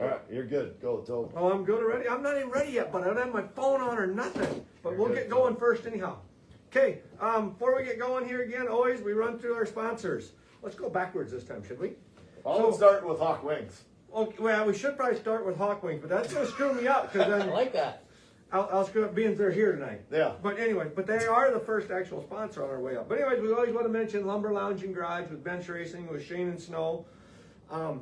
All right, you're good. Go, Toby. Oh, I'm good already? I'm not even ready yet, but I don't have my phone on or nothing. But You're we'll good, get going first anyhow. Okay, before we get going here again, always we run through our sponsors. Let's go backwards this time, should we? I'll start with Hawk Wings. Okay, well, we should probably start with Hawk Wings, but that's going to screw me up because I then like that. I'll screw up being they're here tonight. Yeah. But anyway, but they are the first actual sponsor on our way up. But anyways, we always want to mention Lumber Lounge and Garage with Bench Racing with Shane and Snow.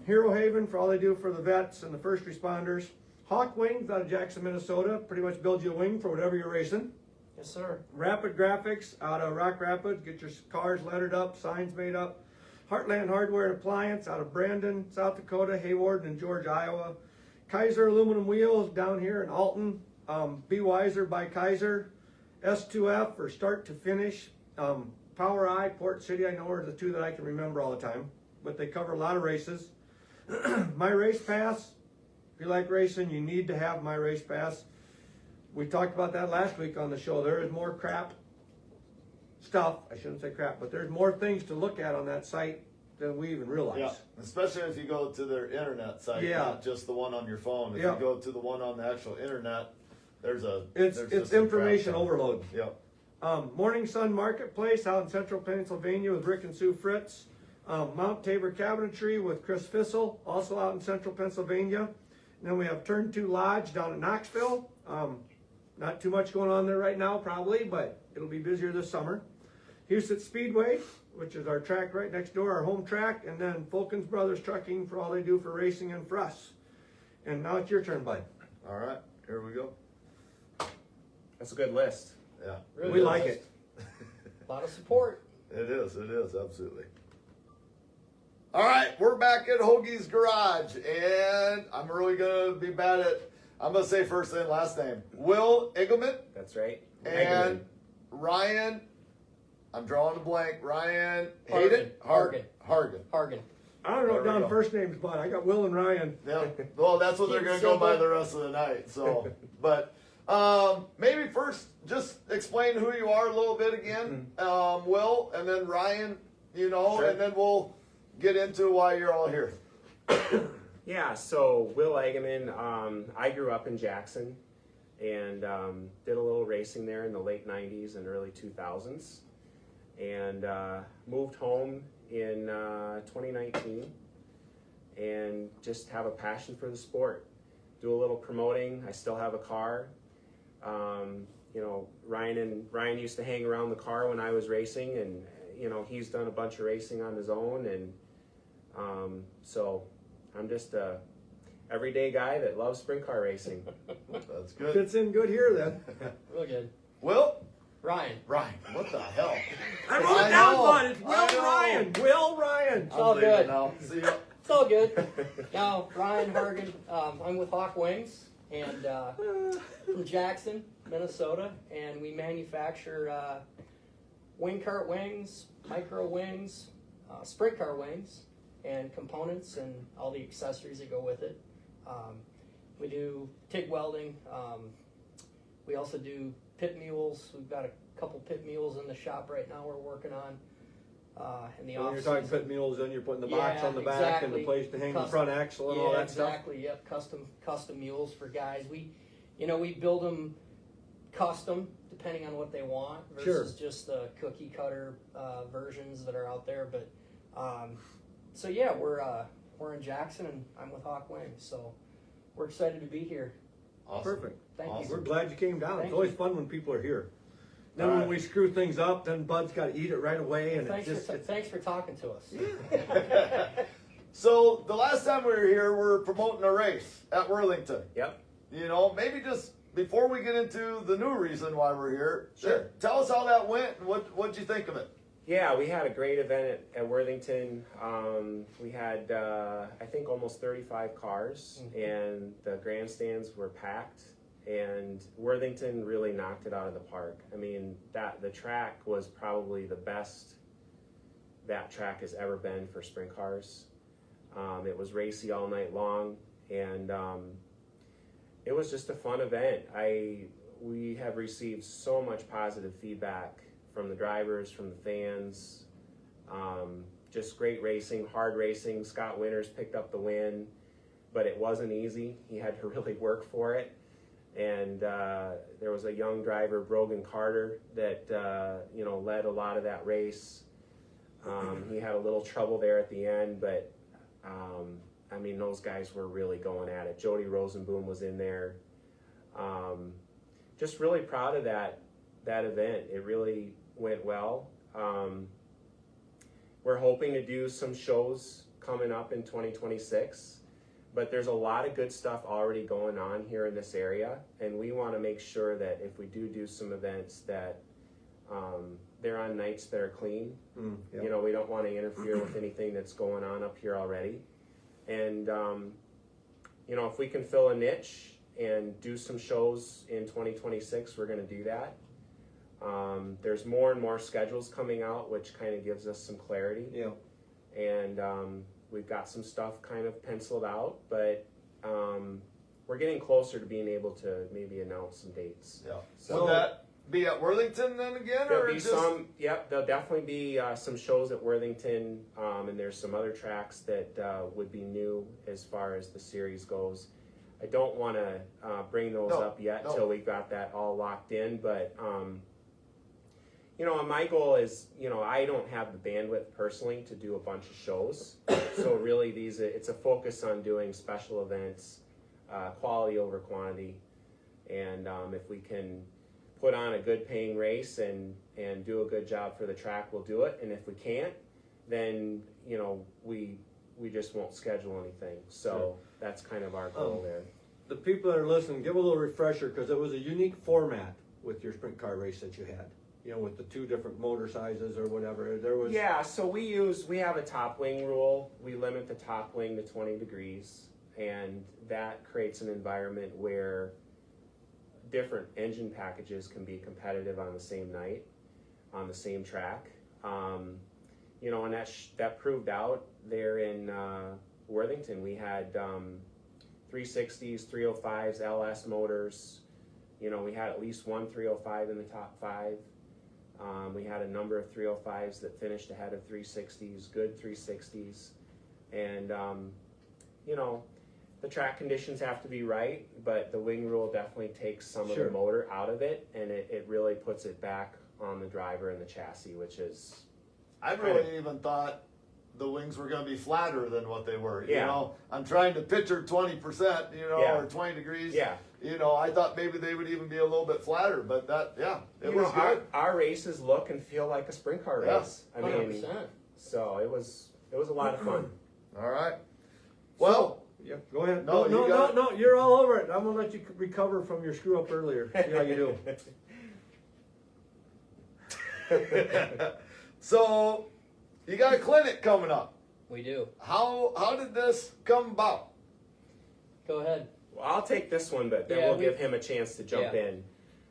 Hero Haven for all they do for the vets and the first responders. Hawk Wings out of Jackson, Minnesota. Pretty much builds you a wing for whatever you're racing. Yes, sir. Rapid Graphics out of Rock Rapids. Get your cars lettered up, signs made up. Heartland Hardware and Appliance out of Brandon, South Dakota, Hayward, and George, Iowa. Kaiser Aluminum Wheels down here in Alton. Be Wiser by Kaiser. S2F for start to finish. Power Eye, Port City, I know are the two that I can remember all the time, but they cover a lot of races. My Race Pass, if you like racing, you need to have My Race Pass. We talked about that last week on the show. There is more crap stuff, I shouldn't say crap, but there's more things to look at on that site than we even realize. Yeah, especially if you go to their internet site, Yeah. not just the one on your phone. If Yeah. you go to the one on the actual internet, there's It's just some information crap on it. overload. Yep. Morning Sun Marketplace out in central Pennsylvania with Rick and Sue Fritz. Mount Tabor Cabinetry with Chris Fissel, also out in central Pennsylvania. And then we have Turn 2 Lodge down in Knoxville. Not too much going on there right now probably, but it'll be busier this summer. Houston Speedway, which is our track right next door, our home track. And then Fulkins Brothers Trucking for all they do for racing and for us. And now it's your turn, bud. All right, here we go. That's a good list. Yeah. Really We good like list. it. A lot of support. It is, absolutely. All right, we're back at Hoagie's Garage, and I'm really going to be bad at, I'm going to say first name, last name. Will Egelman That's right. and Ryan, I'm drawing a blank, Ryan Hargan. Hayden? Hargan. Hargan. I don't know There we down go. first names, bud. I got Will and Ryan. Yeah, well, that's what they're Keep going it to go by simple. the rest of the night, so, but maybe first just explain who you are a little bit again, Will, and then Ryan, you know, Sure. and then we'll get into why you're all here. Yeah, so Will Egeman, I grew up in Jackson and did a little racing there in the late 90s and early 2000s. And moved home in 2019 and just have a passion for the sport. Do a little promoting. I still have a car. You know, Ryan used to hang around the car when I was racing, and you know, he's done a bunch of racing on his own, and so I'm just a everyday guy that loves sprint car racing. That's good. Fits in good here then. Real good. Will? Ryan. Ryan, what the hell? I wrote I it down, know, bud. It's I Will know. Ryan. Will Ryan. It's all I'm leaving good. now. See ya. It's all good. Now, Ryan Hargan, I'm with Hawk Wings, and from Jackson, Minnesota, and we manufacture wing cart wings, micro wings, sprint car wings, and components and all the accessories that go with it. We do TIG welding. We also do pit mules. We've got a couple pit mules in the shop right now we're working on. In the When off you're talking season. pit mules, then you're putting the box Yeah, on the back and the exactly. place to hang the Custom- front axle and all that stuff. exactly. Yep, custom mules for guys. We build them custom depending on what they want versus just the cookie cutter versions that are out there. But so yeah, we're in Jackson and I'm with Hawk Wings, so we're excited to be here. Awesome. Perfect. Thank Awesome. We're glad you came down. Thank It's always you. fun when people are here. Then All when right. we screw things up, then Bud's got to eat it right away, and Thanks it's thanks for talking to us. So the last time we were here, we were promoting a race at Worthington. Yep. You know, maybe just before we get into the new reason why we're here, Sure. tell us how that went and what'd you think of it? Yeah, we had a great event at Worthington. We had, I think, almost 35 cars, and the grandstands were packed. And Worthington really knocked it out of the park. I mean, the track was probably the best that track has ever been for sprint cars. It was racy all night long, and it was just a fun event. We have received so much positive feedback from the drivers, from the fans. Just great racing, hard racing. Scott Winters picked up the win. but it wasn't easy. He had to really work for it. And there was a young driver, Brogan Carter, that led a lot of that race. He had a little trouble there at the end, but I mean, those guys were really going at it. Jody Rosenboom was in there. Just really proud of that event. It really went well. We're hoping to do some shows coming up in 2026, but there's a lot of good stuff already going on here in this area, and we want to make sure that if we do some events that they're on nights that are clean. Yep. You know, we don't want to interfere with anything that's going on up here already. And, if we can fill a niche and do some shows in 2026, we're going to do that. There's more and more schedules coming out, which kind of gives us some clarity. Yeah. And we've got some stuff kind of penciled out, but we're getting closer to being able to maybe announce some dates. Yeah. So Would that be at Worthington then again, or there'll be just there'll definitely be some shows at Worthington, and there's some other tracks that would be new as far as the series goes. I don't want to bring those up yet till we got that all locked in, but my goal is, I don't have the bandwidth personally to do a bunch of shows, so really it's a focus on doing special events, quality over quantity, and if we can put on a good paying race and do a good job for the track, we'll do it. And if we can't, then we just won't schedule anything. So that's kind of our goal there. The people that are listening, give a little refresher, because it was a unique format with your sprint car race that you had. With the two different motor sizes or whatever. There was So we have a top wing rule. We limit the top wing to 20 degrees, and that creates an environment where different engine packages can be competitive on the same night, on the same track. And that proved out there in Worthington. We had 360s, 305s, LS motors. We had at least one 305 in the top 5. We had a number of 305s that finished ahead of 360s, good 360s. And, the track conditions have to be right, but the wing rule definitely takes some of the motor out of it, and it really puts it back on the driver and the chassis, which is... I really even thought the wings were going to be flatter than what they were. Yeah. I'm trying to picture 20%, or 20 degrees. Yeah. I thought maybe they would even be a little bit flatter, but it was good. Our races look and feel like a sprint car race. I mean, 100%. so it was a lot of fun. All right. Well, Yeah, go ahead. No, you got it. No, you're all over it. I'm gonna let you recover from your screw up earlier. See how you do. so you got a clinic coming up. We do. How did this come about? Go ahead. Well, I'll take this one, but then Yeah, we'll give him a chance to jump Yeah. in.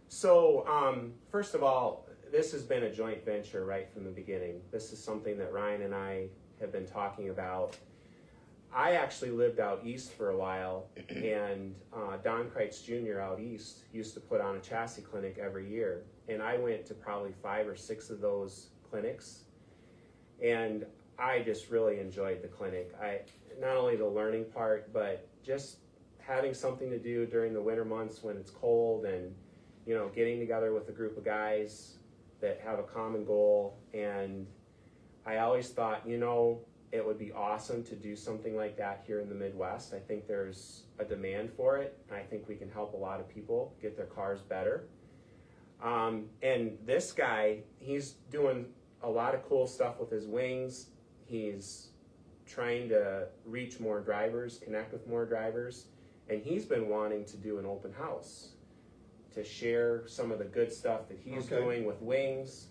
So, first of all, this has been a joint venture right from the beginning. This is something that Ryan and I have been talking about. I actually lived out east for a while, and Don Kreitz Jr. out east used to put on a chassis clinic every year, and I went to probably 5 or 6 of those clinics, and I just really enjoyed the clinic. Not only the learning part, but just having something to do during the winter months when it's cold, and getting together with a group of guys that have a common goal. And I always thought, it would be awesome to do something like that here in the Midwest. I think there's a demand for it, and I think we can help a lot of people get their cars better. And this guy, he's doing a lot of cool stuff with his wings. He's trying to reach more drivers, connect with more drivers, and he's been wanting to do an open house to share some of the good stuff that he's doing with wings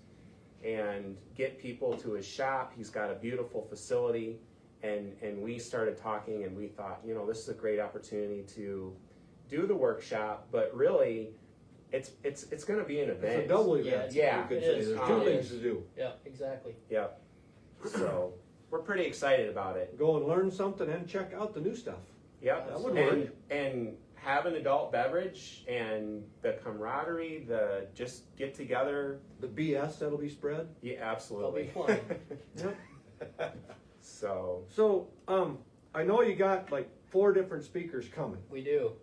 and get people to his shop. He's got a beautiful facility, and we started talking, and we thought, this is a great opportunity to do the workshop, but really it's going to be an event. It's a double event. Yeah, you could it say. is. There's It two is. things to do. Yeah, exactly. Yep. So we're pretty excited about it. Go and learn something and check out the new stuff. Yep. That would and, work. and have an adult beverage and the camaraderie, the just get together. The BS that'll be spread. Yeah, absolutely. There'll be Yep. So So, I know you got like 4 different speakers coming. We do.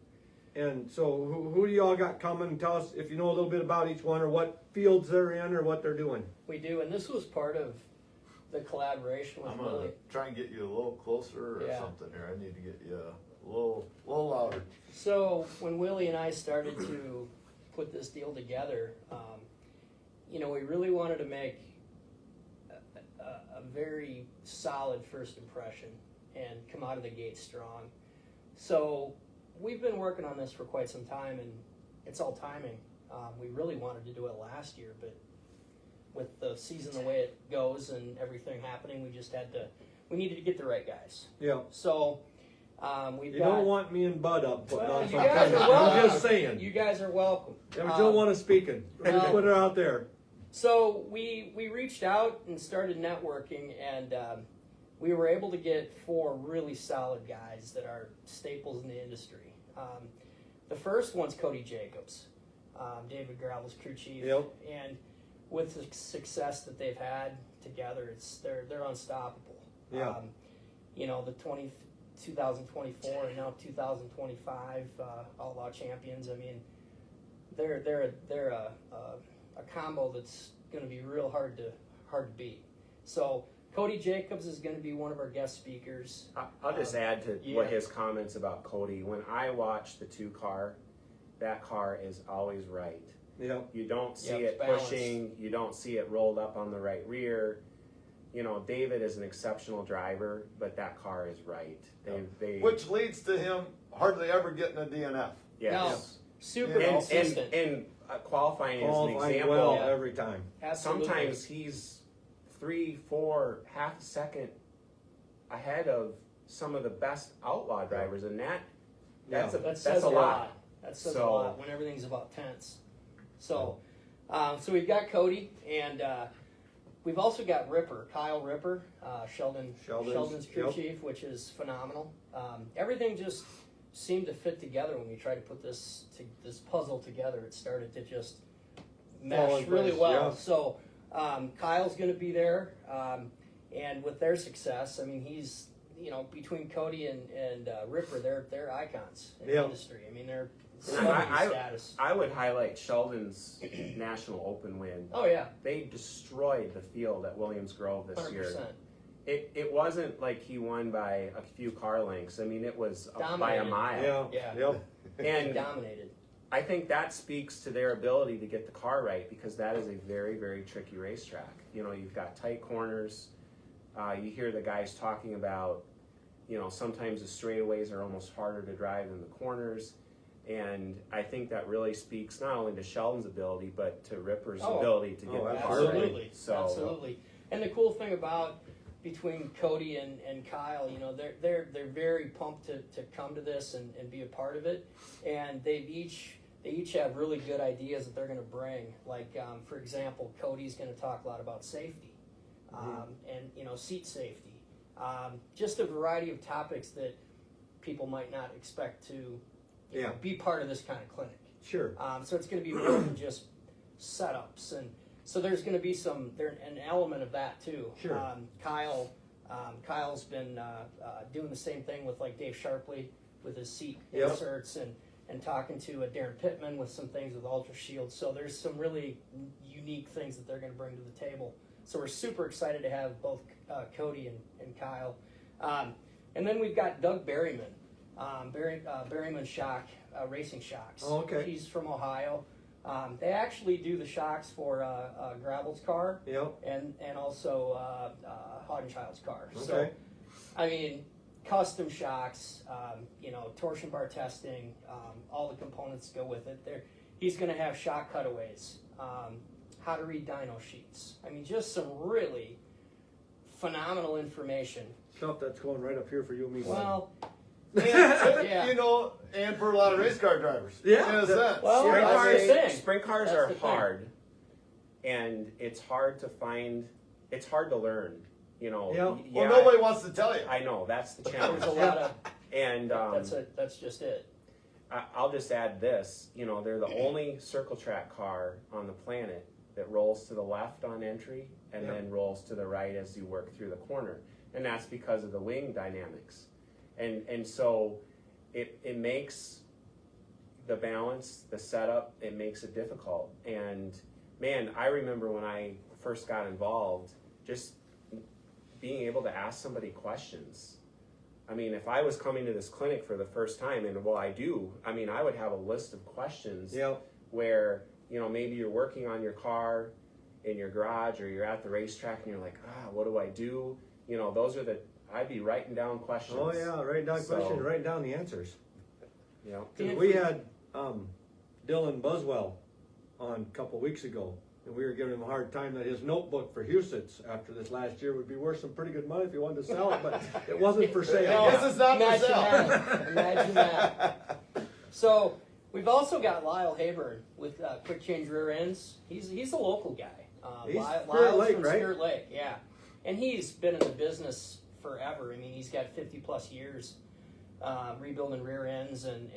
And so who do y'all got coming? Tell us if you know a little bit about each one or what fields they're in or what they're doing. We do, and this was part of the collaboration with I'm gonna Willie. try and get you a little closer or Yeah. something here. I need to get you a little louder. So when Willie and I started to put this deal together, you know, we really wanted to make a very solid first impression and come out of the gate strong. So we've been working on this for quite some time, and it's all timing. We really wanted to do it last year, but with the season the way it goes and everything happening, we needed to get the right guys. Yeah. So we've You got. don't want me and Bud up putting Well, on you some guys kind of, are welcome. I'm just saying. You guys are welcome. We don't want us speaking. well- Put it out there. So we reached out and started networking, and we were able to get 4 really solid guys that are staples in the industry. The first one's Cody Jacobs, David Gravel's crew chief, Yep. and with the success that they've had together, they're unstoppable. Yeah. You know, the 2024 and now 2025 Outlaw champions. I mean, they're a combo that's going to be real hard to beat. So Cody Jacobs is going to be one of our guest speakers. I'll just add to yeah. what his comments about Cody. When I watch the 2 car, that car is always right. Yeah. You don't see Yep, it balanced. pushing. You don't see it rolled up on the right rear. You know, David is an exceptional driver, but that car is right. They Which leads to him hardly ever getting a DNF. yes. No, super Yeah. consistent. And qualifying is an Qualifying example. well Yeah. every time. Absolutely. Sometimes he's 3, 4, half a second ahead of some of the best outlaw drivers, and that's Yeah. That says a lot. That says a So- lot when everything's about tenths. So, so we've got Cody, and we've also got Ripper, Kyle Ripper, Sheldon's crew yep. chief, which is phenomenal. Everything just seemed to fit together when we tried to put this puzzle together. It started to just Fall mesh in really place, well. yeah. So Kyle's going to be there, and with their success, I mean, he's between Cody and Ripper, they're icons in the Yeah. industry. I mean, they're And celebrity status. I would highlight Sheldon's National Open win. Oh yeah, They destroyed the field at Williams Grove this 100%. year. It wasn't like he won by a few car lengths. I mean, it was by a Dominated. mile. Yeah. Yeah. Yep. He And dominated. I think that speaks to their ability to get the car right, because that is a very, very tricky racetrack. You know, you've got tight corners. You hear the guys talking about, sometimes the straightaways are almost harder to drive than the corners. And I think that really speaks not only to Sheldon's ability, but to Ripper's Oh. ability to get Oh, the car right. Absolutely, So absolutely. And the cool thing about between Cody and Kyle, they're very pumped to come to this and be a part of it. And they each have really good ideas that they're going to bring. Like for example, Cody's going to talk a lot about safety, and seat safety, just a variety of topics that people might not expect to Yeah. be part of this kind of clinic. Sure. So it's going to be more than just setups, and so there's going to be an element of that too. Sure. Kyle's been doing the same thing with like Dave Sharpley with his seat Yep. inserts and talking to Darren Pittman with some things with Ultra Shield. So there's some really unique things that they're going to bring to the table. So we're super excited to have both Cody and Kyle, and then we've got Doug Berryman. Berryman Racing Shocks. Oh, okay. He's from Ohio. They actually do the shocks for Gravel's car Yep. and also Haudenchild's car. So, Okay. I mean, custom shocks, torsion bar testing, all the components go with it. He's going to have shock cutaways, how to read dyno sheets. I mean, just some really phenomenal information. Stuff that's going right up here for you and me. Bud. Well, And, Yeah. and for a lot of race car drivers. Yeah. In a sense. Well, Sprint that's cars, the thing. sprint cars That's are the thing. hard, and it's hard to find. It's hard to learn. Yeah. Well, nobody wants to tell you. I know that's the there's challenge. a lot of And that's just it. I'll just add this. They're the only circle track car on the planet that rolls to the left on entry and Yeah. then rolls to the right as you work through the corner, and that's because of the wing dynamics. And so it makes the balance, the setup, it makes it difficult. And man, I remember when I first got involved, just being able to ask somebody questions. I mean, if I was coming to this clinic for the first time, and well, I would have a list of questions where, maybe you're working on your car in your garage or you're at the racetrack and you're like, what do I do? I'd be writing down questions. Oh yeah, writing down questions, writing down the answers. Yeah. 'Cause we had Dylan Buswell on a couple weeks ago, and we were giving him a hard time that his notebook for Huset's after this last year would be worth some pretty good money if he wanted to sell it, but it wasn't for sale. I guess it's not for Imagine sale. that. Imagine that. So we've also got Lyle Hayburn with Quick Change Rear Ends. He's a local guy. He's Lyle's Spirit Lake, from right? Spirit Lake, yeah. And he's been in the business forever. I mean, he's got 50 plus years rebuilding rear ends and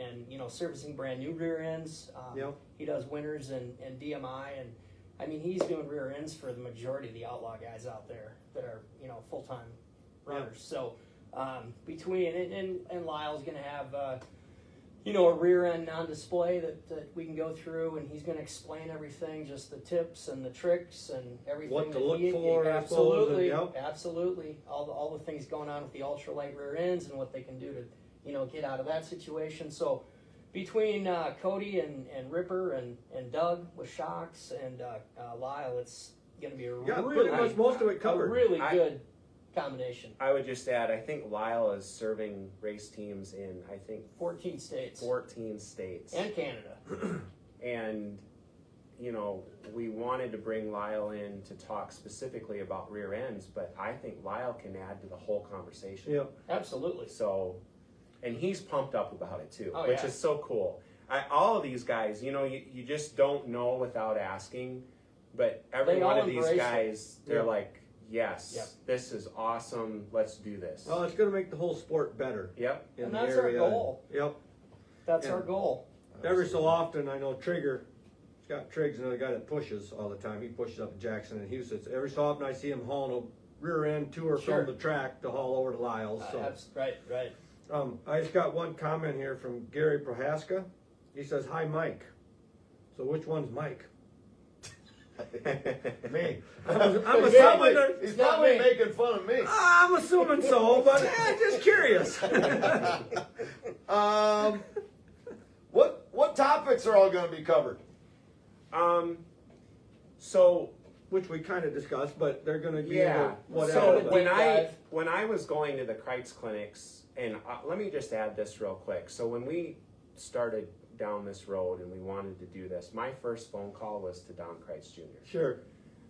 servicing brand new rear ends. He does winters and DMI, and I mean, he's doing rear ends for the majority of the outlaw guys out there that are full time runners. So between and Lyle's going to have a rear end on display that we can go through, and he's going to explain everything, just the tips and the tricks and everything. What to that look he- for, I suppose, absolutely, and, absolutely. All the things going on with the ultralight rear ends and what they can do to get out of that situation. So between Cody and Ripper and Doug with shocks and Lyle, it's going to be Pretty much most of it covered. a really good combination. I would just add, I think Lyle is serving race teams in, 14 states 14 states. and Canada. And, we wanted to bring Lyle in to talk specifically about rear ends, but I think Lyle can add to the whole conversation. Yeah. Absolutely. So, and he's pumped up about it too, Oh, which yeah. is so cool. All of these guys, you just don't know without asking, but every They one all of these embrace it. guys, they're Yeah. like, yes, Yep. this is awesome, let's do this. Well, it's going to make the whole sport better. Yep. in And the that's our area. goal. Yep. That's Yeah. our goal. Every so often, I know Scott Triggs, another guy that pushes all the time. He pushes up at Jackson and Houston. Every so often, I see him hauling a rear end to or Sure. from the track to haul over to Lyle's. So. Right. I just got one comment here from Gary Prohaska. He says, "Hi, Mike." So which one's Mike? Me. I'm He's assuming. he's not probably me. making fun of me. I'm assuming so, but just curious. What topics are all going to be covered? So Which we kind of discussed, but they're going to be yeah. whatever. So but- when I was going to the Kreitz clinics, and let me just add this real quick. So when we started down this road and we wanted to do this, my first phone call was to Don Kreitz Jr. Sure.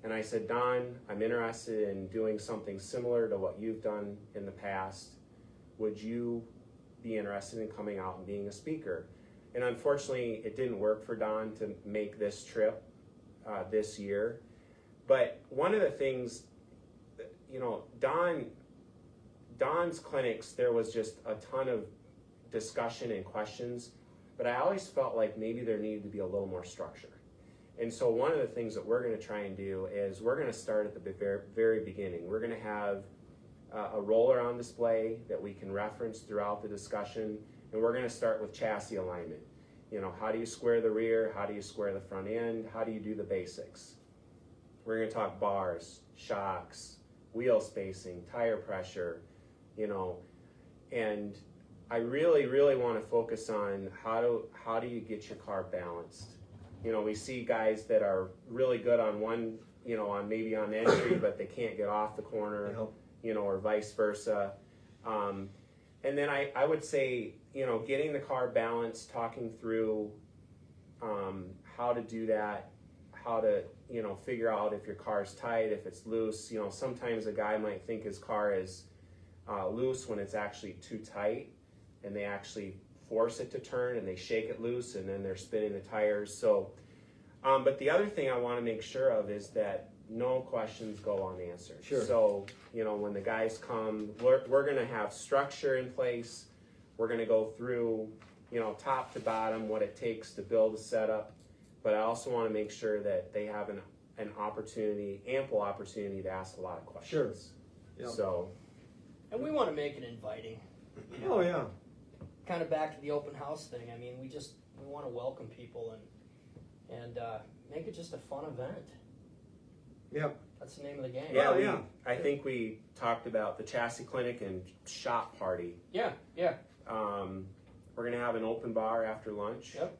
And I said, Don, I'm interested in doing something similar to what you've done in the past. Would you be interested in coming out and being a speaker? And unfortunately, it didn't work for Don to make this trip this year. But one of the things, Don's clinics, there was just a ton of discussion and questions, but I always felt like maybe there needed to be a little more structure. And so one of the things that we're going to try and do is we're going to start at the very, very beginning. We're going to have a roller on display that we can reference throughout the discussion, and we're going to start with chassis alignment. How do you square the rear? How do you square the front end? How do you do the basics? We're going to talk bars, shocks, wheel spacing, tire pressure, and I really, really want to focus on how do you get your car balanced. We see guys that are really good on one, on entry, but they can't get off the corner, or vice versa. And then I would say, getting the car balanced, talking through how to do that, how to, figure out if your car's tight, if it's loose. Sometimes a guy might think his car is loose when it's actually too tight, and they actually force it to turn and they shake it loose and then they're spinning the tires. So, but the other thing I want to make sure of is that no questions go unanswered. Sure. So, when the guys come, we're going to have structure in place. We're going to go through, top to bottom, what it takes to build a setup. But I also want to make sure that they have an ample opportunity to ask a lot of questions. Sure. Yep. So, And we want to make it inviting. You know, Oh yeah. kind of back to the open house thing. I mean, we want to welcome people and make it just a fun event. Yep. That's the name of the game. Yeah, Oh, yeah. I think we talked about the chassis clinic and shop party. Yeah. We're gonna have an open bar after lunch. Yep.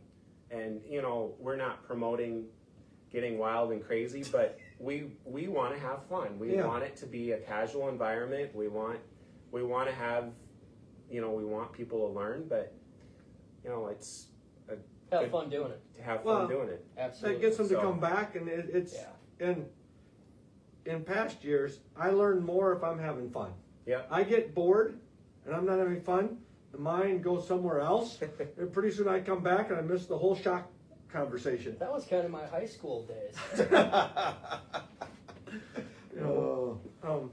And you know, we're not promoting getting wild and crazy, but we want to have fun. We Yeah. want it to be a casual environment. We want to have, you know, we want people to learn, but you know, it's Have fun doing it. to have Well, fun doing it. Absolutely. That gets them to So- come back, and it's Yeah. in past years, I learn more if I'm having fun. Yep. I get bored and I'm not having fun, the mind goes somewhere else, and pretty soon I come back and I miss the whole shock conversation. That was kind of my high school days. You know,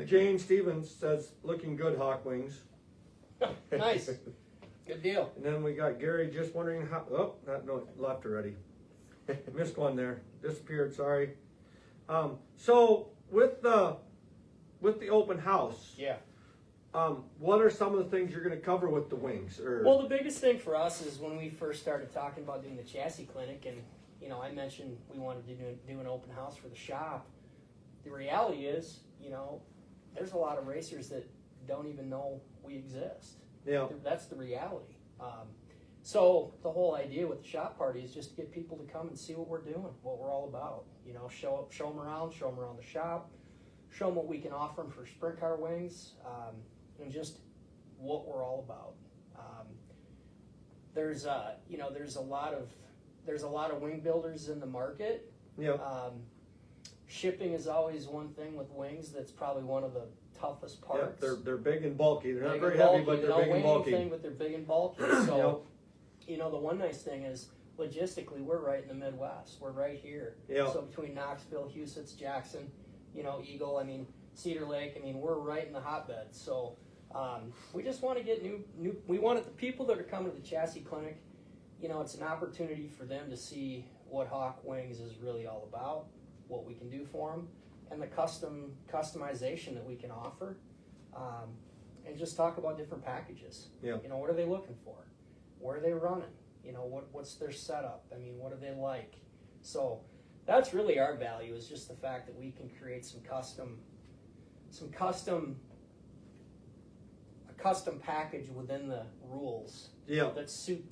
Jane Stevens says, looking good, Hawk Wings. Nice. Good deal. And then we got Gary just wondering how, no, left already. Missed one there, disappeared, sorry. So with the open house, Yeah. what are some of the things you're gonna cover with the wings? Or Well, the biggest thing for us is when we first started talking about doing the chassis clinic, and you know, I mentioned we wanted to do an open house for the shop. The reality is, you know, there's a lot of racers that don't even know we exist. yeah, That's the reality. So the whole idea with the shop party is just to get people to come and see what we're doing, what we're all about. You know, show them around the shop, show them what we can offer them for sprint car wings, and just what we're all about. There's a lot of wing builders in the market. yeah, Shipping is always one thing with wings that's probably one of the toughest yeah. parts. They're big and bulky. They're not Big very and heavy, bulky. but They they're don't big and weigh bulky. anything, but they're big and bulky. So, you know, the one nice thing is logistically, we're right in the Midwest. We're right here. Yeah. So between Knoxville, Huset's, Jackson, you know, Eagle, I mean, Cedar Lake, I mean, we're right in the hotbed. So we just want to get we wanted the people that are coming to the chassis clinic, you know, it's an opportunity for them to see what Hawk Wings is really all about, what we can do for them, and the customization that we can offer. And just talk about different packages. Yeah. You know, what are they looking for? Where are they running? You know, what's their setup? I mean, what do they like? So that's really our value, is just the fact that we can create a custom package within the rules Yeah. that suits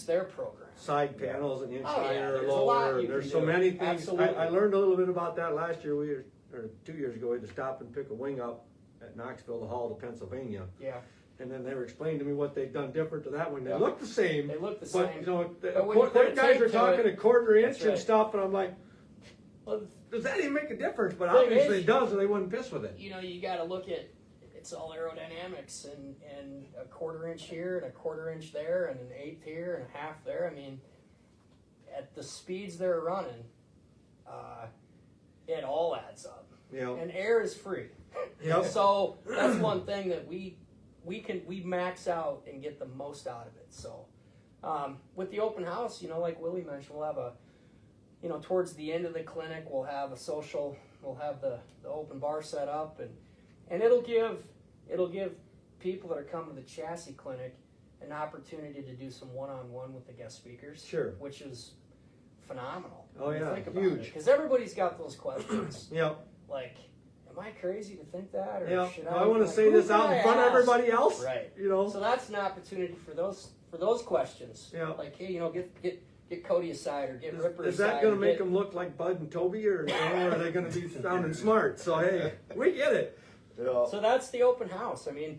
their program. Side panels and inch Oh, yeah, higher, there's a lot lower. you There's can so do. many things. Absolutely. I learned a little bit about that last year. Or 2 years ago, we had to stop and pick a wing up at Knoxville to haul to Pennsylvania. Yeah. And then they were explaining to me what they'd done different to that one. They Yeah. look the same. They look the But, same. you know, But when you put their a guys tape are to talking it, a quarter inch that's and right. stuff, and I'm like, Well, does that even make a difference? But Thing obviously is- it does, or they wouldn't piss with it. you know, you got to look at, it's all aerodynamics, and a quarter inch here and a quarter inch there and an eighth here and a half there. I mean, at the speeds they're running, it all adds up. You know, And air is free. Yep. So that's one thing that we max out and get the most out of it. So with the open house, you know, like Willie mentioned, we'll have towards the end of the clinic, we'll have a social, we'll have the open bar set up, and it'll give people that are coming to the chassis clinic an opportunity to do some one-on-one with the guest speakers. Sure. Which is phenomenal. Oh, when you yeah, think about huge. Because everybody's got those questions. Yep. Like, am I crazy to think that? Or Yeah. should I want to like, say who this can out I in front of ask? everybody else. Right. You know. So that's an opportunity for those questions. Yeah. Like, hey, you know, get Cody aside or get Ripper Is aside. that going or to make get- them look like Bud and Toby, or are they going to be sounding smart? So hey, we get it. Yeah. So that's the open house. I mean,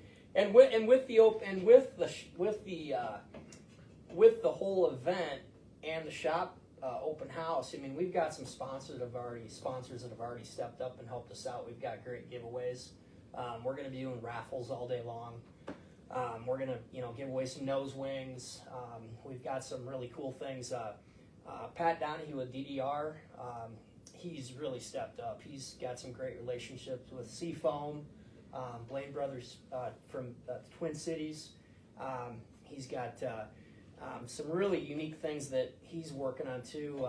with the whole event and the shop open house. I mean, we've got some sponsors that have already stepped up and helped us out. We've got great giveaways. We're going to be doing raffles all day long. We're going to give away some nose wings. We've got some really cool things. Pat Donahue with DDR. He's really stepped up. He's got some great relationships with Seafoam. Blaine Brothers from Twin Cities. He's got some really unique things that he's working on too.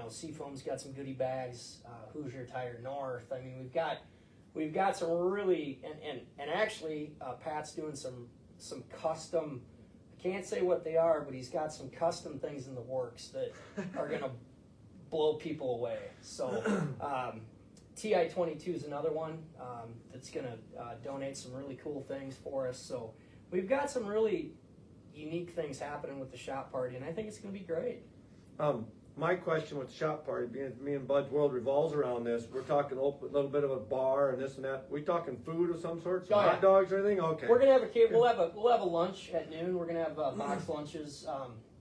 Seafoam's got some goodie bags. Hoosier Tire North. I mean, we've got we've got some really and actually Pat's doing some custom. I can't say what they are, but he's got some custom things in the works that are gonna blow people away. So TI-22 is another one that's gonna donate some really cool things for us. So we've got some really unique things happening with the shop party, and I think it's gonna be great. My question with the shop party, being me and Bud's world revolves around this. We're talking a little bit of a bar and this and that. We talking food of some sort, some Oh, yeah. hot dogs or anything? Okay. We're gonna have we'll have a lunch at noon. We're gonna have box lunches,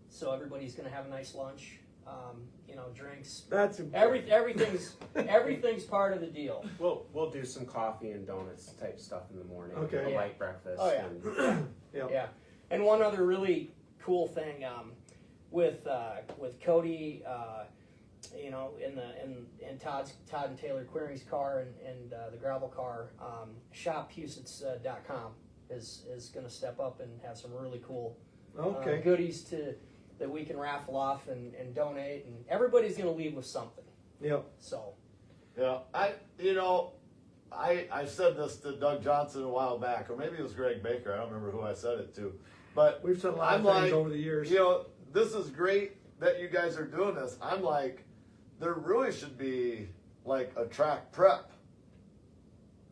so everybody's gonna have a nice lunch. Drinks. That's important. Everything's part of the deal. We'll do some coffee and donuts type stuff in the morning. Okay. A Yeah. light breakfast. Oh, yeah. And, Yep. Yeah. And one other really cool thing with Cody, in Todd and Taylor Query's car and the gravel car, shophusitz.com is going to step up and have some really cool Okay. goodies that we can raffle off and donate, and everybody's going to leave with something. Yep. So Yeah, I said this to Doug Johnson a while back, or maybe it was Greg Baker. I don't remember who I said it to, but We've said a lot I'm of things like, over the years. This is great that you guys are doing this. I'm like, there really should be like a track prep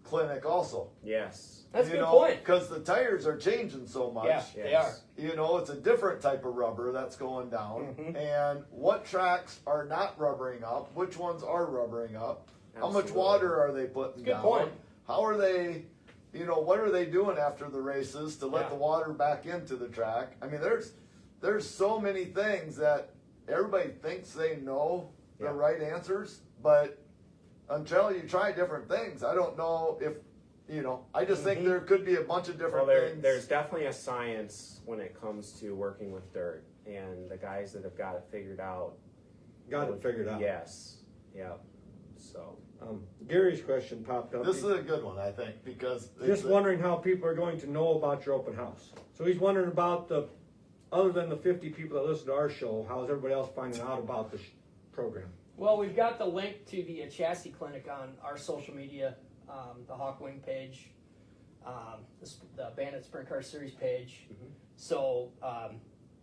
clinic also. yes. that's a good point. Because the tires are changing so much. Yeah, they are. Yes. It's a different type of rubber that's going down. Mhm. And what tracks are not rubbering up? Which ones are rubbering up? How much Absolutely. water are they putting Good down? point. How are they, what are they doing after the races to let Yeah. the water back into the track? I mean, there's so many things that everybody thinks they know the Yeah. right answers, but until you try different things, I don't know if, I just think Mhm. there could be a bunch of different things. There's definitely a science when it comes to working with dirt, and the guys that have got it figured out. Got it figured out. Yes. Yep. So. Gary's question popped up. This is a good one, I think, because Just wondering how people are going to know about your open house. So he's wondering about other than the 50 people that listen to our show, how's everybody else finding out about the program? Well, we've got the link to the chassis clinic on our social media, the Hawkwing page, the Bandit Sprint Car Series page. Mhm. So,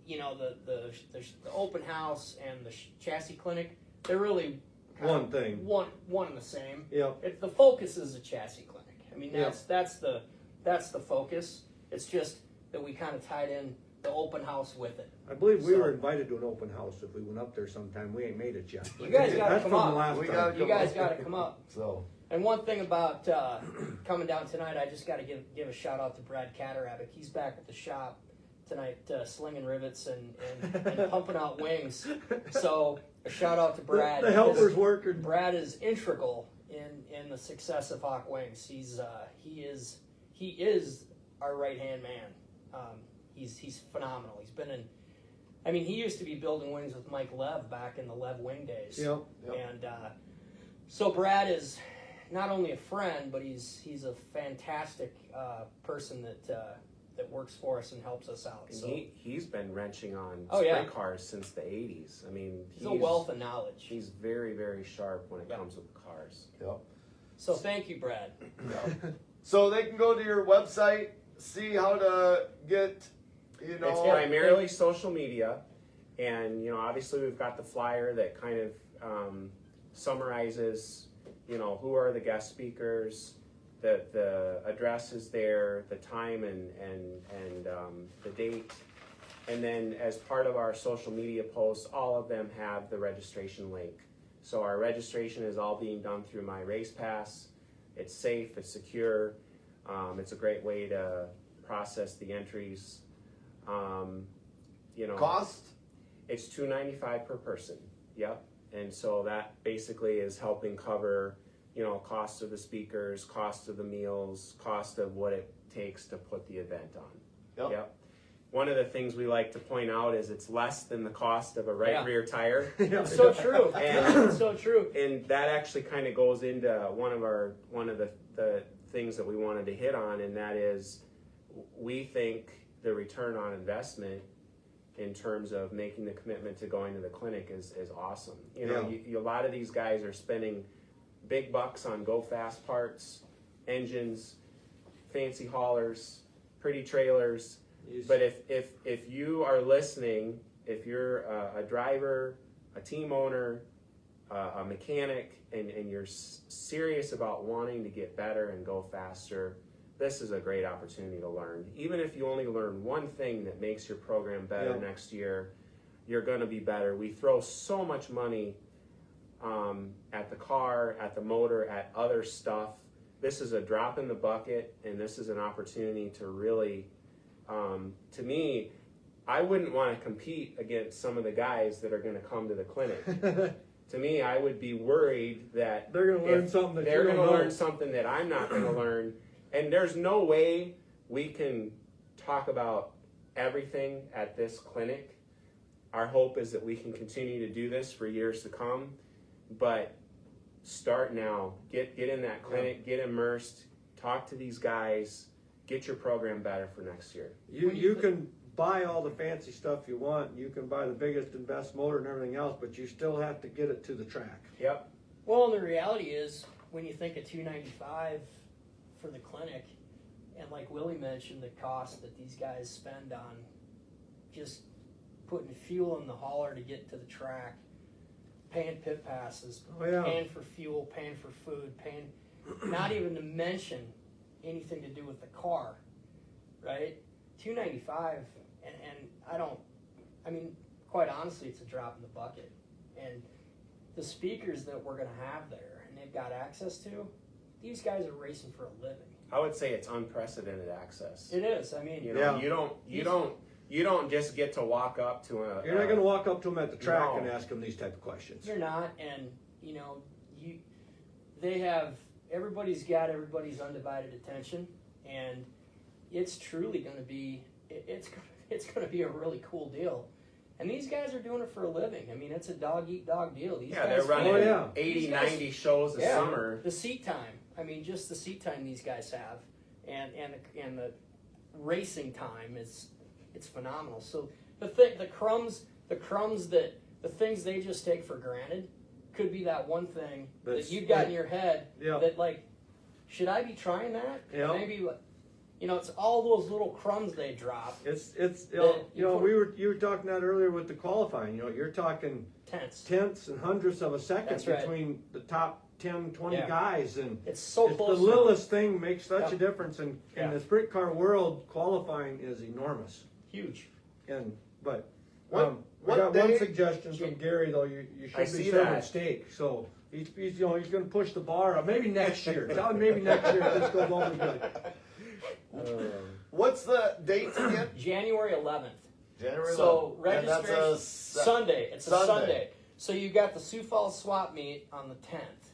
the open house and the chassis clinic, they're really kind One of thing. one and the same. Yep. The focus is the chassis clinic. I mean, Yeah. that's the focus. It's just that we kind of tied in the open house with it. I believe we So- were invited to an open house if we went up there sometime. We ain't made it yet. You guys gotta That's come from up. the last We time. gotta You guys got to come up. So, And one thing about coming down tonight, I just got to give a shout out to Brad Catarabic. He's back at the shop tonight, slinging rivets and pumping out wings. So a shout out to Brad. The helper's because working. Brad is integral in the success of Hawk Wings. He is our right hand man. He's phenomenal. He's been in. I mean, he used to be building wings with Mike Lev back in the Lev wing days. Yep. And so Brad is not only a friend, but he's a fantastic person that works for us and helps us out. And So he's been wrenching on Oh, yeah. sprint cars since the 80s. I mean, he's a wealth of knowledge. He's very, very sharp when it Yeah. comes with cars. yeah. So thank you, Brad. So they can go to your website, see how to get, It's primarily social media, and obviously we've got the flyer that kind of summarizes, who are the guest speakers, the address is there, the time and the date, and then as part of our social media posts, all of them have the registration link. So our registration is all being done through My Race Pass. It's safe, it's secure, it's a great way to process the entries. cost. It's $295 per person. Yep. And so that basically is helping cover, cost of the speakers, cost of the meals, cost of what it takes to put the event on. Yep. One of the things we like to point out is it's less than the cost of a right Yeah. rear tire. It's so true. And- It's so true. And that actually kind of goes into one of the things that we wanted to hit on, and that is we think the return on investment in terms of making the commitment to going to the clinic is awesome. A lot of these guys are spending big bucks on go fast parts, engines, fancy haulers, pretty trailers. But if you are listening, if you're a driver, a team owner, a mechanic, and you're serious about wanting to get better and go faster, this is a great opportunity to learn. Even if you only learn one thing that makes your program better next year, you're going to be better. We throw so much money at the car, at the motor, at other stuff. This is a drop in the bucket, and this is an opportunity to really, to me, I wouldn't want to compete against some of the guys that are going to come to the clinic. To me, I would be worried that They're going to learn something that they're you don't going to know. learn something that I'm not going to learn. And there's no way we can talk about everything at this clinic. Our hope is that we can continue to do this for years to come. But start now. Get in that clinic, get immersed, talk to these guys, get your program better for next year. You can buy all the fancy stuff you want. You can buy the biggest and best motor and everything else, but you still have to get it to the track. Yep. Well, and the reality is, when you think of $295 for the clinic, and like Willie mentioned, the cost that these guys spend on just putting fuel in the hauler to get to the track, paying pit passes, Oh, yeah. paying for fuel, paying for food, paying, not even to mention anything to do with the car, right? $295, and I mean, quite honestly, it's a drop in the bucket. And the speakers that we're going to have there and they've got access to, these guys are racing for a living. I would say it's unprecedented access. It is. I mean, You know, you don't just get to walk up to a. You're not going to walk up to them at the track No. and ask them these type of questions. you're not, and you know, everybody's got everybody's undivided attention, and it's truly going to be, it's going to be a really cool deal. And these guys are doing it for a living. I mean, it's a dog-eat-dog deal. These Yeah, guys they're running Oh, yeah. 80, These guys- 90 shows a summer. The seat time. I mean, just the seat time these guys have, and the racing time it's phenomenal. So the crumbs that the things they just take for granted could be that one thing That's- that you've got in your head Yeah. that, like, should I be trying that? Yeah. Maybe, you know, it's all those little crumbs they drop. It's That you know, you you were talking that earlier with the qualifying. You know, you're talking Tense. tenths and hundredths of a second That's right. between the top 10, 20 Yeah. guys, and It's so it's close. the littlest thing makes such Yeah. a difference. And Yeah. in the sprint car world, qualifying is enormous. Huge. But What we got day- one suggestion from Gary though. You I should be see serving that. steak. So he's going to push the bar up. Maybe next year. Tell him maybe next year if this goes on good. What's the dates again? January 11th. January 11th. So And that's registration a Sunday. It's a Sunday. Sunday. So you got the Sioux Falls swap meet on the 10th,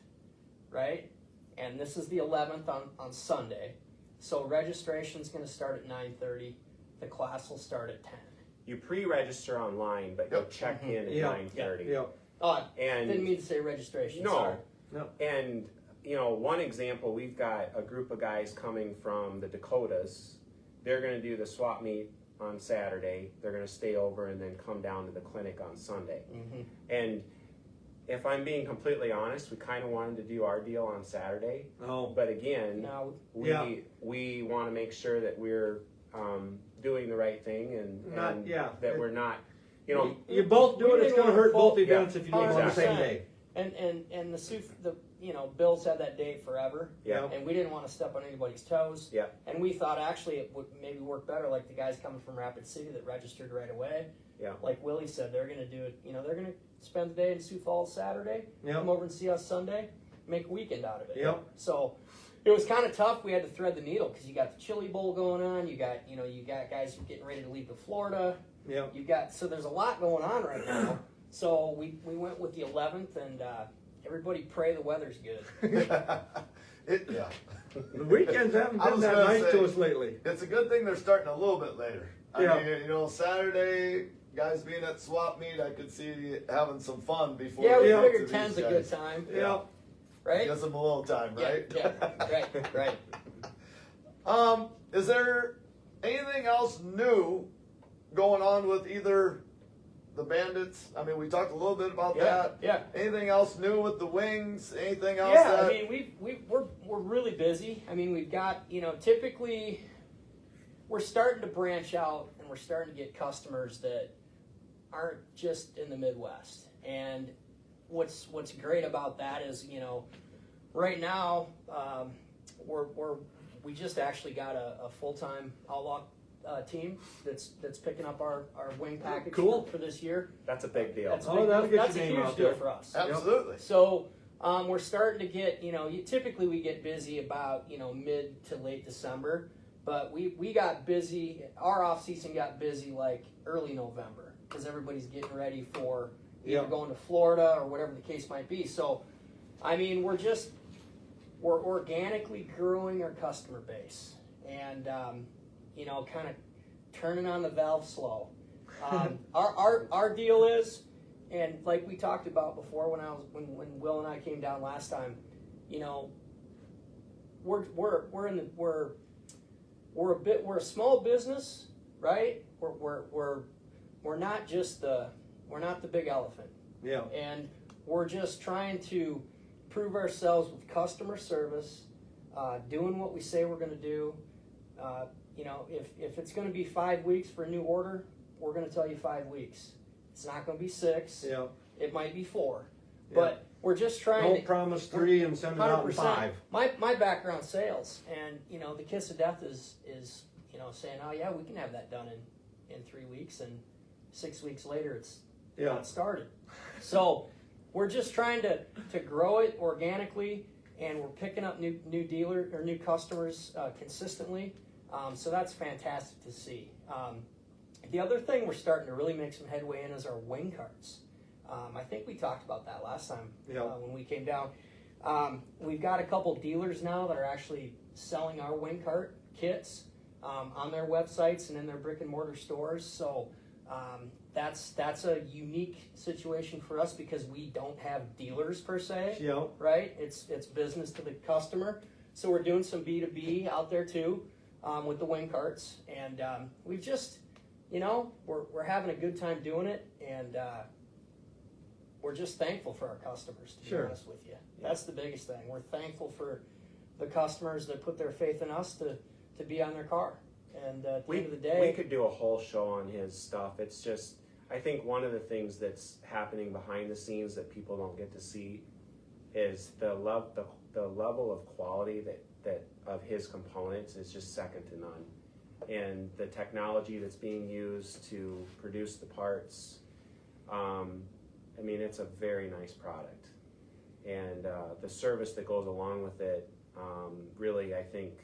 right? And this is the 11th on Sunday. So registration's going to start at 9:30. The class will start at 10. You pre-register online, but you'll Yep. check in at Yeah. 9:30. Yeah. Oh, I didn't And mean to say registration. no, Sorry. and you know, one example, we've got a group of guys coming from the Dakotas. They're going to do the swap meet on Saturday. They're going to stay over and then come down to the clinic on Sunday. Mhm. And if I'm being completely honest, we kind of wanted to do our deal on Saturday, Oh. but again, Now, Yeah. we want to make sure that we're doing the right thing and that we're not, you know, You both do it. It's going to hurt both events if you do it on the same 100%. day. and the Bills had that date forever. Yeah. And we didn't want to step on anybody's toes. Yeah. And we thought actually it would maybe work better, like the guys coming from Rapid City that registered right away. Yeah. Like Willie said, they're going to do it. You know, they're going to spend the day in Sioux Falls Saturday, Yep. come over and see us Sunday, make a weekend out of it. Yep. So it was kind of tough. We had to thread the needle because you got the Chili Bowl going on. You got guys getting ready to leave to Florida. Yeah. So there's a lot going on right now. So we went with the 11th, and everybody pray the weather's good. Yeah. The weekends haven't I been was that gonna nice say- to us lately. It's a good thing they're starting a little bit later. Yeah. I mean, you know, Saturday, guys being at swap meet, I could see having some fun before. Yeah, we get figured to 10's these a good guys. time, Yeah. right? Gives them a little time, right? Yeah, right. Is there anything else new going on with either the Bandits. I mean, we talked a little bit about Yeah, that. yeah. Anything else new with the wings? Anything else? Yeah, that, I mean, we're really busy. I mean, we've got, you know, typically we're starting to branch out and we're starting to get customers that aren't just in the Midwest. And what's great about that is, you know, right now we just actually got a full-time outlaw team that's picking up our wing package cool. for this year. That's a big deal. That's a Oh, big that'll deal. get That's your a name huge out deal there. for us. absolutely. So we're starting to get, you know, typically we get busy about, you know, mid to late December, but we got busy, our off season got busy like early November because everybody's getting ready for either Yeah. going to Florida or whatever the case might be. So, I mean, we're organically growing our customer base and, you know, kind of turning on the valve slow. Our deal is, and like we talked about before when Will and I came down last time, you know, we're a small business, right? We're not just we're not the big elephant. Yeah. And we're just trying to prove ourselves with customer service, doing what we say we're going to do. You know, if it's going to be 5 weeks for a new order, we're going to tell you 5 weeks. It's not going to be 6. Yeah. It might be 4. Yeah. But we're just trying Don't to promise 3 and send it out in 100%. 5. My background's sales, and you know the kiss of death is you know saying, oh yeah, we can have that done in 3 weeks, and 6 weeks later it's not started. So we're just trying to grow it organically, and we're picking up new dealer or new customers consistently. So that's fantastic to see. The other thing we're starting to really make some headway in is our wing carts. I think we talked about that last time when we came down. We've got a couple dealers now that are actually selling our wing cart kits on their websites and in their brick and mortar stores. So that's a unique situation for us because we don't have dealers per se. Yeah. Right? It's business to the customer. So we're doing some B2B out there too with the wing carts, and we've just, you know, we're having a good time doing it, and we're just thankful for our customers, to be honest with you. That's the biggest thing. We're thankful for the customers that put their faith in us to be on their car. And at the end of the day, we could do a whole show on his stuff. It's just, I think one of the things that's happening behind the scenes that people don't get to see is the level of quality that of his components is just second to none. And the technology that's being used to produce the parts, I mean, it's a very nice product. And the service that goes along with it, really, I think,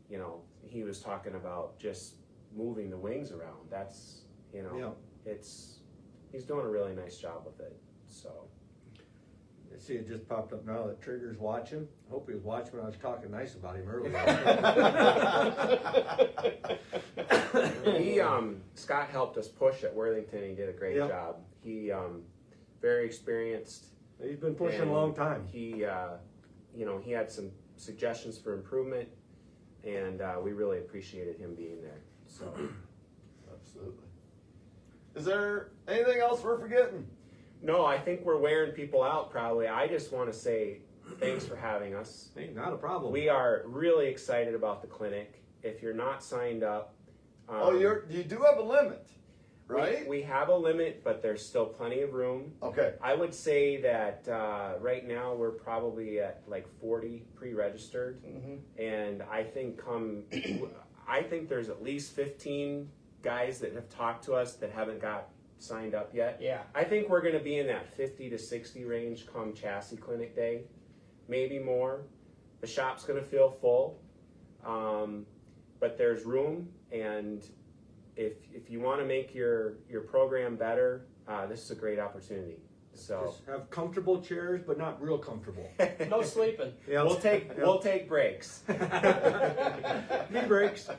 you know, he was talking about just moving the wings around. That's, you know, he's doing a really nice job with it, so. I see it just popped up now that Trigger's watching. I hope he was watching when I was talking nice about him earlier. Scott helped us push at Worthington. He did a great job. He, very experienced. He's been pushing a long time. He, you know, he had some suggestions for improvement, and we really appreciated him being there. So, Absolutely. Is there anything else we're forgetting? no, I think we're wearing people out probably. I just want to say thanks for having us. Hey, not a problem. We are really excited about the clinic. If you're not signed up, You do have a limit, right? We have a limit, but there's still plenty of room. Okay. I would say that right now we're probably at like 40 pre-registered, and I think I think there's at least 15 guys that have talked to us that haven't got signed up yet. Yeah. I think we're going to be in that 50 to 60 range come chassis clinic day, maybe more. The shop's going to feel full, but there's room, and if you want to make your program better, this is a great opportunity. So Just have comfortable chairs, but not real comfortable. no sleeping. Yeah. we'll take breaks. Knee breaks.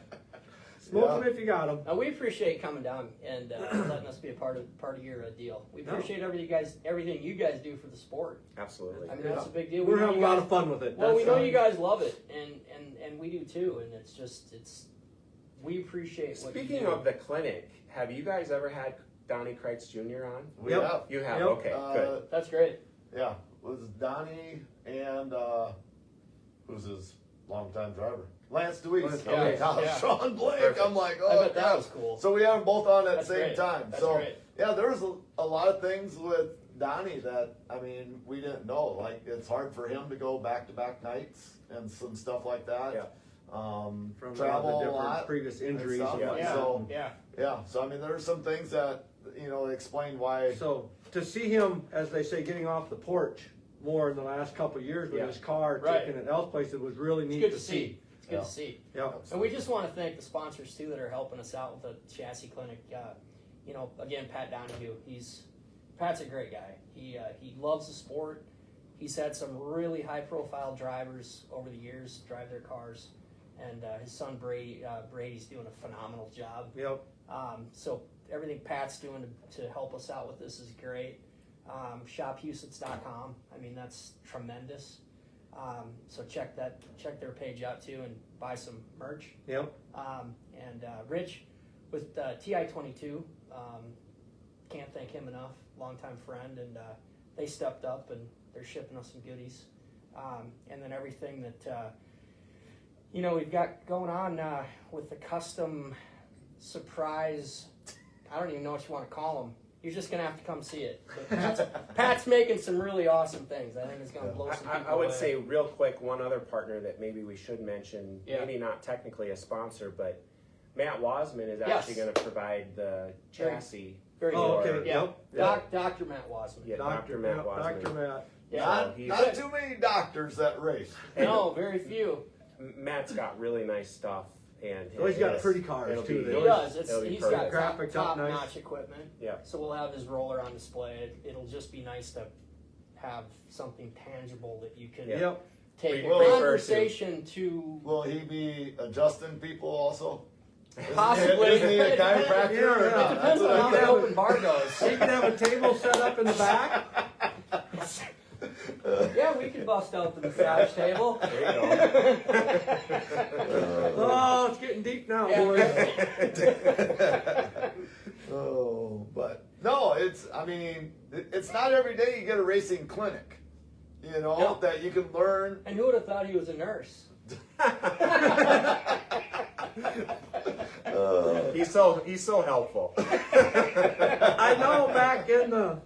Smoke them if you got them. We appreciate you coming down and letting us be a part of your deal. We appreciate everything you guys do for the sport. Absolutely. I mean, that's a big deal. We're We know having a you lot guys- of fun with it. Well, we That's, know you guys love it, and we do too. And it's we appreciate what you Speaking do. of the clinic, have you guys ever had Donnie Kreitz Jr. on? We Yep. have. You have, Yep. okay, good. That's great. Yeah, was Donnie and who's his longtime driver? Lance DeWeese. Lance Okay, DeWeese, now yeah. Sean Blake. Perfect. I'm like, I oh, bet that God. was cool. So we have them both on at the That's same great. time. That's so great. yeah, there was a lot of things with Donnie that I mean we didn't know. Like it's hard for him to go back to back nights and some stuff like that. Yeah. From Travel the a different lot. previous and injuries. stuff. and Yeah. whatnot. So Yeah. yeah, so I mean there are some things that explain why. So to see him, as they say, getting off the porch more in the last couple of years with Yeah. his car Right. taking it elsewhere, it was really It's neat good to see. It's good Yeah. to see. Yeah. And we just want to thank the sponsors too that are helping us out with the chassis clinic. Again, Pat Donahue. Pat's a great guy. He loves the sport. He's had some really high profile drivers over the years drive their cars, and his son Brady's doing a phenomenal job. Yep. So everything Pat's doing to help us out with this is great. ShopHusitz.com. I mean that's tremendous. So check their page out too and buy some merch. Yep. And Rich with TI-22, can't thank him enough. Longtime friend, and they stepped up and they're shipping us some goodies. And then everything that we've got going on with the custom surprise. I don't even know what you want to call them. You're just gonna have to come see it. But Pat's making some really awesome things. I think it's gonna blow some people I would away. say real quick, one other partner that maybe we should mention, Yeah. maybe not technically a sponsor, but Matt Wasman is Yes. actually going to provide the chassis. Very Oh, good. okay. Yeah. Yep. Dr. Matt Wasman. Yeah, Dr. Matt Wasman. Dr. Matt. Yeah. Not, he's- not too many doctors that race. No, very few. Matt's got really nice stuff, and Oh, he's got it's- pretty cars, it'll too, be- though. He does. it'll be He's got perfect. Graphics up nice. top-notch equipment. Yeah. So we'll have his roller on display. It'll just be nice to have something tangible that you can Yeah. Yep. take We a will refer to- conversation to. Will he be adjusting people also? Possibly. Isn't he a chiropractor? Yeah, or yeah. not? It depends That's what on I how the get. open bar goes. He can have a table set up in the back. Yeah, we could bust out the massage table. There you go. Oh, it's getting deep now, Yeah. boys. Oh, but no, it's not every day you get a racing clinic, No. that you can learn. And who would have thought he was a nurse? He's so helpful. I know back in the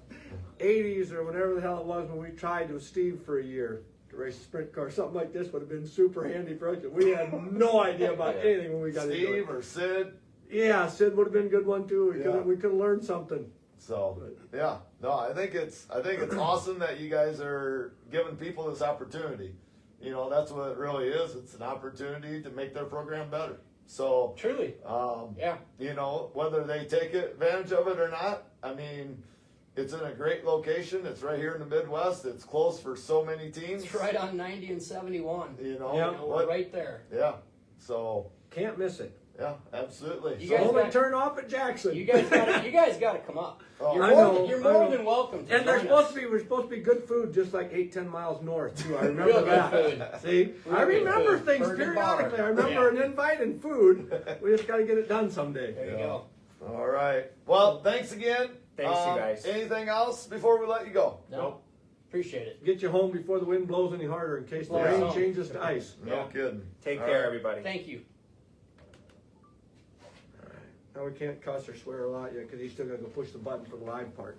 80s or whenever the hell it was when we tried with Steve for a year to race a sprint car, something like this would have been super handy for us. We had no idea about anything when we got into Steve it. or Sid. Yeah, Sid would have been a good one too. Yeah. We could have learned something. So yeah, no, I think it's awesome that you guys are giving people this opportunity. That's what it really is. It's an opportunity to make their program better. So Truly. Yeah. whether they take advantage of it or not, it's in a great location. It's right here in the Midwest. It's close for so many teams. It's right on 90 and 71. Yeah. We're right there. Yeah. So Can't miss it. yeah, absolutely. You So- guys Only got- turn off at Jackson. You guys got to come up. Oh, You're I more, know, you're I more know. than welcome to And join us. we're supposed to be good food just like 8-10 miles north too. I remember Real good that. food. See? Real I good remember food. things Bergen periodically. Bar. I remember Yeah. an invite and food. We just gotta get it done someday. There you Yeah. go. All right. Well, thanks again. Thanks, you guys. Anything else before we let you go? No, Nope. appreciate it. Get you home before the wind blows any harder in case the Blows rain home. changes to ice. No Yeah. kidding. Take All care, right. everybody. Thank you. Now we can't cuss or swear a lot yet because he's still gotta go push the button for the live part.